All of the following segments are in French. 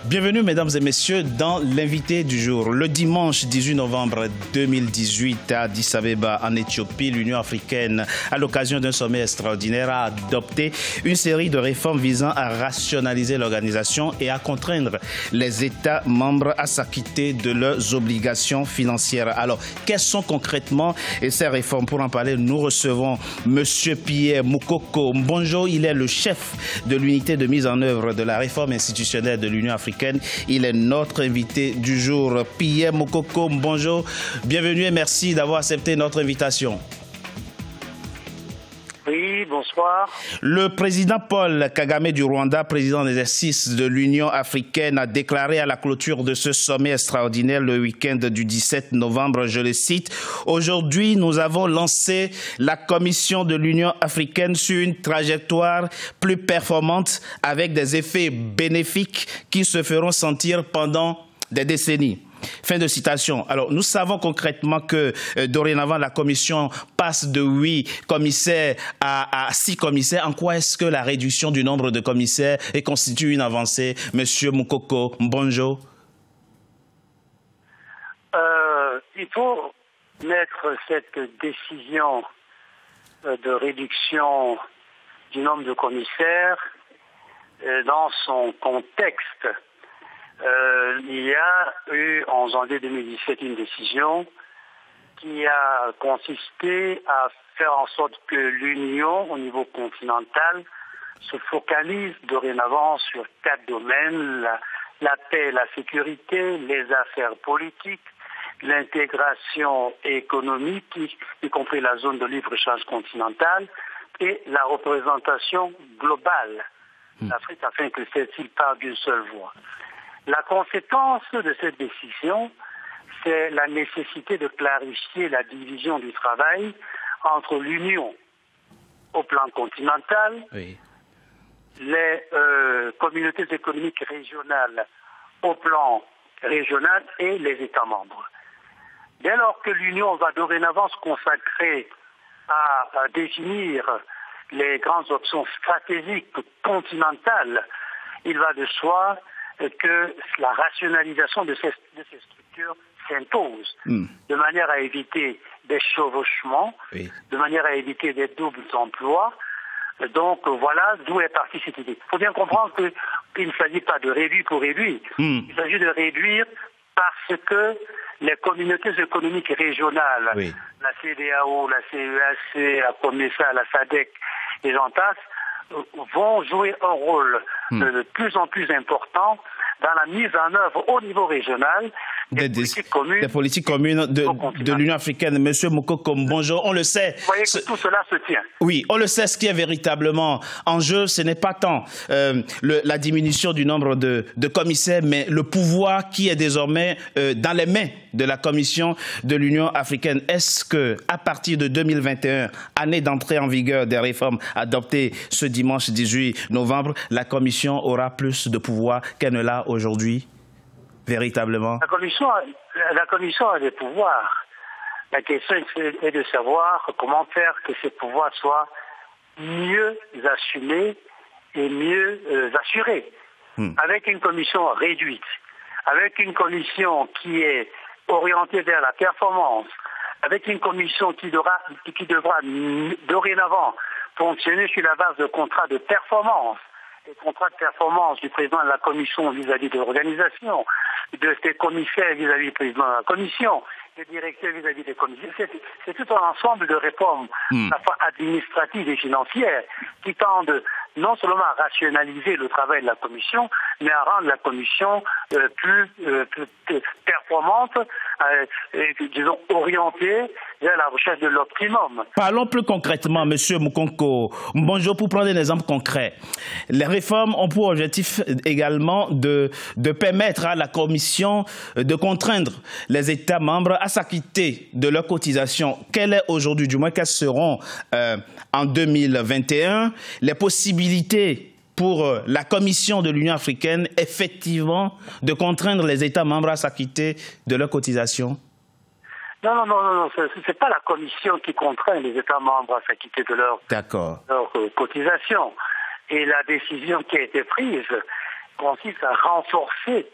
Bienvenue mesdames et messieurs dans l'invité du jour. Le dimanche 18 novembre 2018 à Addis Abeba en Éthiopie, l'Union africaine, à l'occasion d'un sommet extraordinaire, a adopté une série de réformes visant à rationaliser l'organisation et à contraindre les États membres à s'acquitter de leurs obligations financières. Alors, quelles sont concrètement ces réformes? Pour en parler, nous recevons M. Pierre Mukoko Mbonjo. Il est le chef de l'unité de mise en œuvre de la réforme institutionnelle de l'Union africaine. Il est notre invité du jour. Pierre Mukoko Mbonjo, bienvenue et merci d'avoir accepté notre invitation. Oui, bonsoir. Le président Paul Kagame du Rwanda, président d'exercice de l'Union africaine, a déclaré à la clôture de ce sommet extraordinaire le week-end du 17 novembre, je le cite, « Aujourd'hui, nous avons lancé la Commission de l'Union africaine sur une trajectoire plus performante avec des effets bénéfiques qui se feront sentir pendant des décennies. » Fin de citation. Alors, nous savons concrètement que dorénavant, la Commission passe de 8 commissaires à 6 commissaires. En quoi est-ce que la réduction du nombre de commissaires constitue une avancée, Monsieur Mukoko Mbonjo? Il faut mettre cette décision de réduction du nombre de commissaires dans son contexte. Il y a eu en janvier 2017 une décision qui a consisté à faire en sorte que l'Union au niveau continental se focalise dorénavant sur 4 domaines, la paix, la sécurité, les affaires politiques, l'intégration économique, y compris la zone de libre-échange continentale, et la représentation globale d'Afrique afin que celle-ci parle d'une seule voix. La conséquence de cette décision, c'est la nécessité de clarifier la division du travail entre l'Union au plan continental, oui, les communautés économiques régionales au plan régional et les États membres. Dès lors que l'Union va dorénavant se consacrer à définir les grandes options stratégiques continentales, il va de soi que la rationalisation de ces structures s'impose, de manière à éviter des chevauchements, oui, de manière à éviter des doubles emplois. Donc voilà d'où est partie cette idée. Il faut bien comprendre qu'il ne s'agit pas de réduire pour réduire, il s'agit de réduire parce que les communautés économiques régionales, oui, la CEDEAO, la CEEAC, la COMESA, la SADC et j'en passe, vont jouer un rôle de plus en plus important dans la mise en œuvre au niveau régional des politiques communes de l'Union africaine. Monsieur Mukoko Mbonjo, on le sait. Vous voyez que tout cela se tient. Oui, on le sait, ce qui est véritablement en jeu, ce n'est pas tant la diminution du nombre de commissaires, mais le pouvoir qui est désormais dans les mains de la Commission de l'Union africaine. Est-ce que, à partir de 2021, année d'entrée en vigueur des réformes adoptées ce dimanche 18 novembre, la Commission aura plus de pouvoir qu'elle ne l'a aujourd'hui? Véritablement. La commission a des pouvoirs. La question est de savoir comment faire que ces pouvoirs soient mieux assumés et mieux assurés. Avec une commission réduite, avec une commission qui est orientée vers la performance, avec une commission qui devra dorénavant fonctionner sur la base de contrats de performance, les contrats de performance du président de la commission vis-à-vis de l'organisation, de ses commissaires vis-à-vis du président de la commission, des directeurs vis-à-vis des commissaires. C'est tout un ensemble de réformes, à la fois administratives et financières, qui tendent non seulement à rationaliser le travail de la commission, mais à rendre la commission plus performante, disons orientée vers la recherche de l'optimum. Parlons plus concrètement, Monsieur Mukoko Mbonjo, pour prendre un exemple concret. Les réformes ont pour objectif également de permettre à la Commission de contraindre les États membres à s'acquitter de leurs cotisations. Quelle est aujourd'hui, du moins quelles seront en 2021, les possibilités pour la Commission de l'Union africaine, effectivement, de contraindre les États membres à s'acquitter de leurs cotisations? Non, c'est pas la Commission qui contraint les États membres à s'acquitter de leurs cotisations. Et la décision qui a été prise consiste à renforcer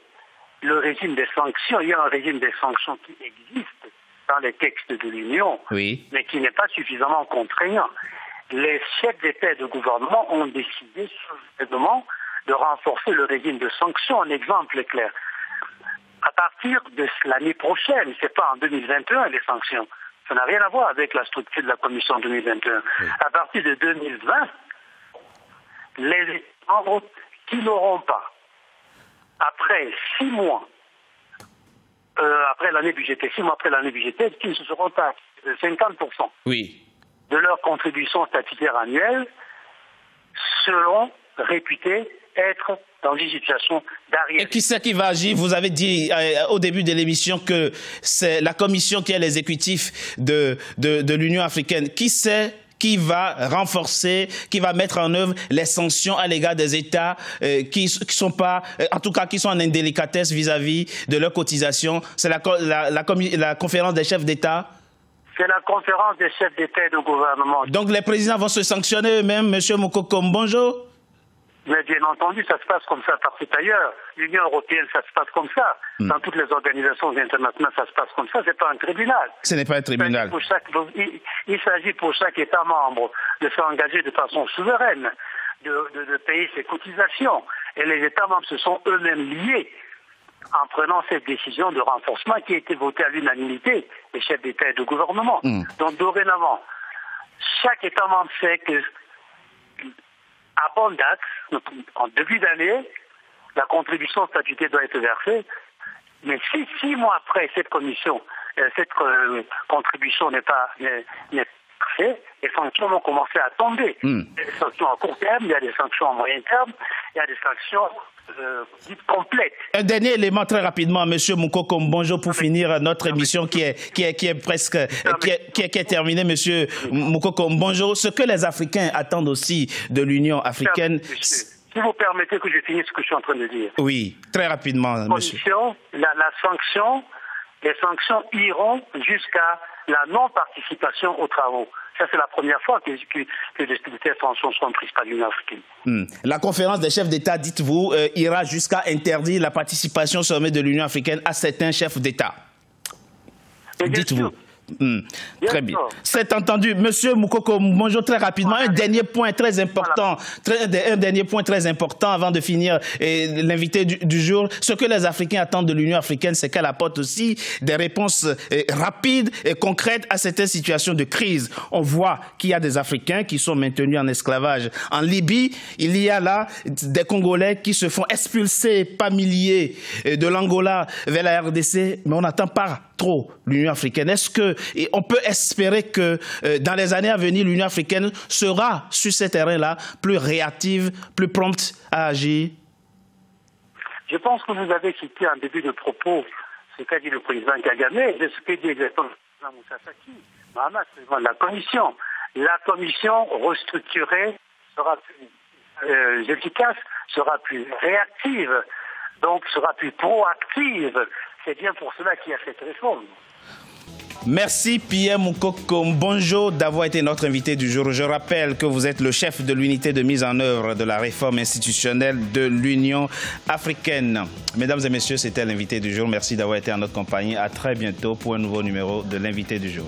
le régime des sanctions. Il y a un régime des sanctions qui existe dans les textes de l'Union, oui, mais qui n'est pas suffisamment contraignant. Les chefs d'État et de gouvernement ont décidé souverainement de renforcer le régime de sanctions. Un exemple est clair. À partir de l'année prochaine, c'est pas en 2021 les sanctions. Ça n'a rien à voir avec la structure de la Commission 2021. Oui. À partir de 2020, les États membres qui n'auront pas, après 6 mois, après l'année budgétaire, 6 mois après l'année budgétaire, qui ne se seront pas 50% oui, de leur contribution statutaire annuelle, seront réputés être dans une situation d'arrière. Et qui c'est qui va agir? Vous avez dit au début de l'émission que c'est la Commission qui est l'exécutif de l'Union africaine. Qui c'est qui va renforcer, qui va mettre en œuvre les sanctions à l'égard des États qui sont pas, en tout cas qui sont en indélicatesse vis-à-vis de leurs cotisations? C'est la conférence des chefs d'État? C'est la conférence des chefs d'État et de gouvernement. Donc les présidents vont se sanctionner eux-mêmes, M. Mokoko Mbonjo? Mais bien entendu, ça se passe comme ça partout ailleurs. L'Union européenne, ça se passe comme ça. Dans toutes les organisations internationales, ça se passe comme ça. C'est pas un tribunal. Ce n'est pas un tribunal. Il s'agit pour chaque État membre de s'engager de façon souveraine, de payer ses cotisations. Et les États membres se sont eux-mêmes liés en prenant cette décision de renforcement qui a été votée à l'unanimité des chefs d'État et de gouvernement. Donc dorénavant, chaque État membre sait que à bonne date, en début d'année, la contribution statutaire doit être versée. Mais si 6 mois après cette contribution n'est pas faite, les sanctions vont commencer à tomber. Il y a des sanctions à court terme, il y a des sanctions à moyen terme, il y a des sanctions dites complètes. Un dernier élément très rapidement, M. Mokoko Mbonjo, pour finir notre émission qui est presque qui est terminée, M. Mokoko Mbonjo. Ce que les Africains attendent aussi de l'Union africaine. Si vous permettez que je finisse ce que je suis en train de dire. Oui, très rapidement, monsieur. Les sanctions iront jusqu'à la non-participation aux travaux. Ça, c'est la première fois que des sanctions sont prises par l'Union africaine. La conférence des chefs d'État, dites-vous, ira jusqu'à interdire la participation au sommet de l'Union africaine à certains chefs d'État. Dites-vous. Très bien. C'est entendu. Monsieur Mokoko Mbonjo, très rapidement, un dernier point très important, avant de finir l'invité du jour. Ce que les Africains attendent de l'Union africaine, c'est qu'elle apporte aussi des réponses rapides et concrètes à certaines situations de crise. On voit qu'il y a des Africains qui sont maintenus en esclavage. En Libye, il y a là des Congolais qui se font expulser par milliers de l'Angola vers la RDC, mais on n'attend pas trop l'Union africaine. Est-ce qu'on peut espérer que dans les années à venir, l'Union africaine sera sur ce terrain-là plus réactive, plus prompte à agir? Je pense que vous avez cité en début de propos ce qu'a dit le président Kagame et ce qu'a dit exactement le président Moussa Faki, Mahamat, président de la Commission. La Commission restructurée sera plus efficace, sera plus réactive, donc sera plus proactive. C'est bien pour cela qu'il y a cette réforme. Merci Pierre Mokoko Mbonjo d'avoir été notre invité du jour. Je rappelle que vous êtes le chef de l'unité de mise en œuvre de la réforme institutionnelle de l'Union africaine. Mesdames et messieurs, c'était l'invité du jour. Merci d'avoir été en notre compagnie. À très bientôt pour un nouveau numéro de l'invité du jour.